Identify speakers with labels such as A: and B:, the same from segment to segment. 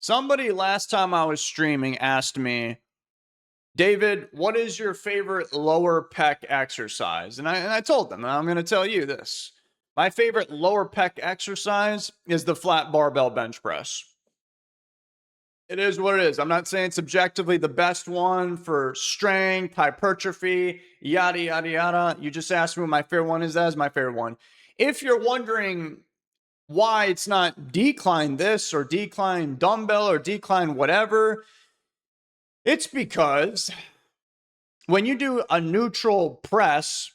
A: Somebody last time I was streaming asked me, David, what is your favorite lower pec exercise? And I told them, and I'm going to tell you this. My favorite lower pec exercise is the flat barbell bench press. It is what it is. I'm not saying subjectively the best one for strength, hypertrophy, yada, yada, yada. You just asked me what my favorite one is. That is my favorite one. If you're wondering why it's not decline this or decline dumbbell or decline whatever, it's because when you do a neutral press,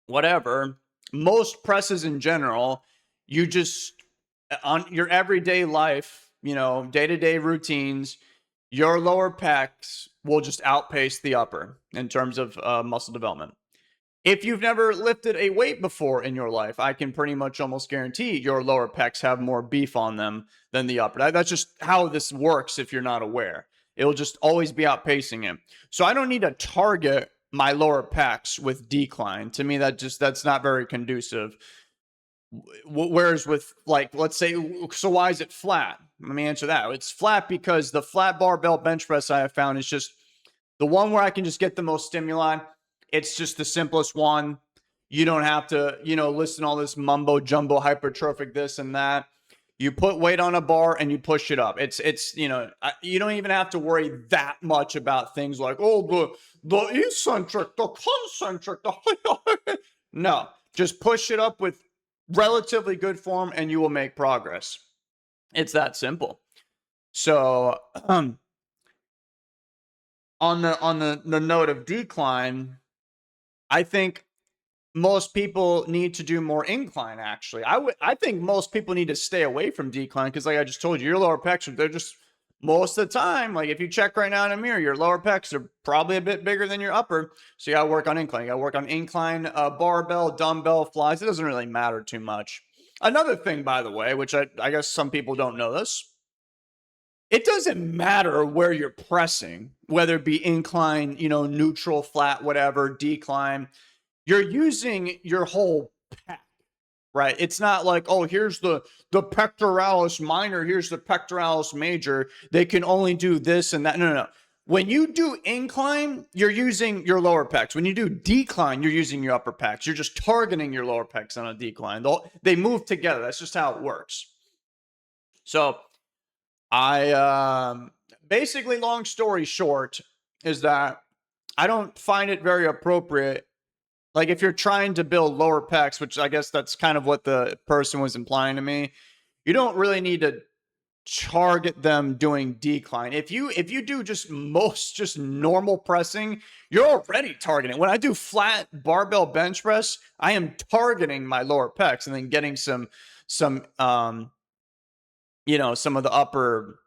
A: whatever, most presses in general, you just, on your everyday life, day-to-day routines, your lower pecs will just outpace the upper in terms of muscle development. If you've never lifted a weight before in your life, I can pretty much almost guarantee your lower pecs have more beef on them than the upper. That's just how this works if you're not aware. It'll just always be outpacing it. So I don't need to target my lower pecs with decline. To me, that's not very conducive. Whereas with, like, let's say, so why is it flat? Let me answer that. It's flat because the flat barbell bench press I have found is just the one where I can just get the most stimuli. It's just the simplest one. You don't have to, listen to all this mumbo jumbo hypertrophic this and that. You put weight on a bar and you push it up. It's you don't even have to worry that much about things like, oh, the eccentric, the concentric, no. Just push it up with relatively good form and you will make progress. It's that simple. So on the note of decline, I think most people need to do more incline. Actually, I think most people need to stay away from decline because, like I just told you, your lower pecs, they're just most of the time. Like if you check right now in a mirror, your lower pecs are probably a bit bigger than your upper. So you got to work on incline. You got to work on incline, barbell, dumbbell, flies. It doesn't really matter too much. Another thing, by the way, which I guess some people don't know this. It doesn't matter where you're pressing, whether it be incline, neutral, flat, whatever, decline. You're using your whole pec, right? It's not like, oh, here's the pectoralis minor, here's the pectoralis major. They can only do this and that. No. When you do incline, you're using your lower pecs. When you do decline, you're using your upper pecs. You're just targeting your lower pecs on a decline. They move together. That's just how it works. So I basically, long story short, is that I don't find it very appropriate. Like if you're trying to build lower pecs, which I guess that's kind of what the person was implying to me, you don't really need to target them doing decline. If you do just normal pressing, you're already targeting. When I do flat barbell bench press, I am targeting my lower pecs and then getting some some of the upper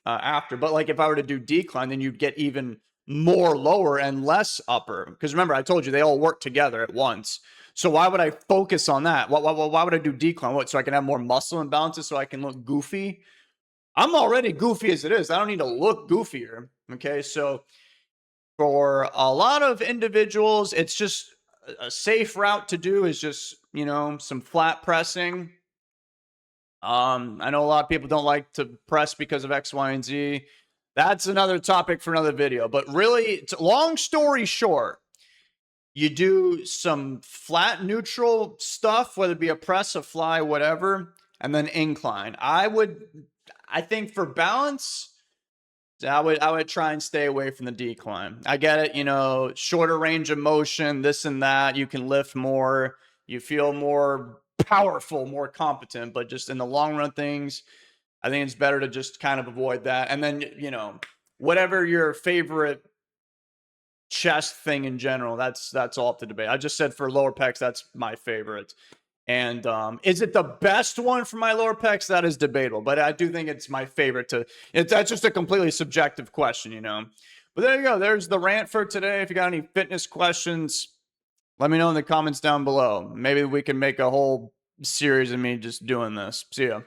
A: after. But like if I were to do decline, then you'd get even more lower and less upper. Because remember, I told you they all work together at once. So why would I focus on that? Why would I do decline? What, so I can have more muscle imbalances so I can look goofy? I'm already goofy as it is. I don't need to look goofier. Okay, so for a lot of individuals, it's just a safe route to do is just, some flat pressing. I know a lot of people don't like to press because of X, Y, and Z. That's another topic for another video. But really, long story short, you do some flat neutral stuff, whether it be a press, a fly, whatever, and then incline. I think for balance, I would try and stay away from the decline. I get it, shorter range of motion, this and that. You can lift more. You feel more powerful, more competent, but just in the long run things, I think it's better to just kind of avoid that. And then, whatever your favorite chest thing in general, that's all up to debate. I just said for lower pecs, that's my favorite. And is it the best one for my lower pecs? That is debatable, but I do think it's my favorite that's just a completely subjective question, But there you go. There's the rant for today. If you got any fitness questions, let me know in the comments down below. Maybe we can make a whole series of me just doing this. See ya.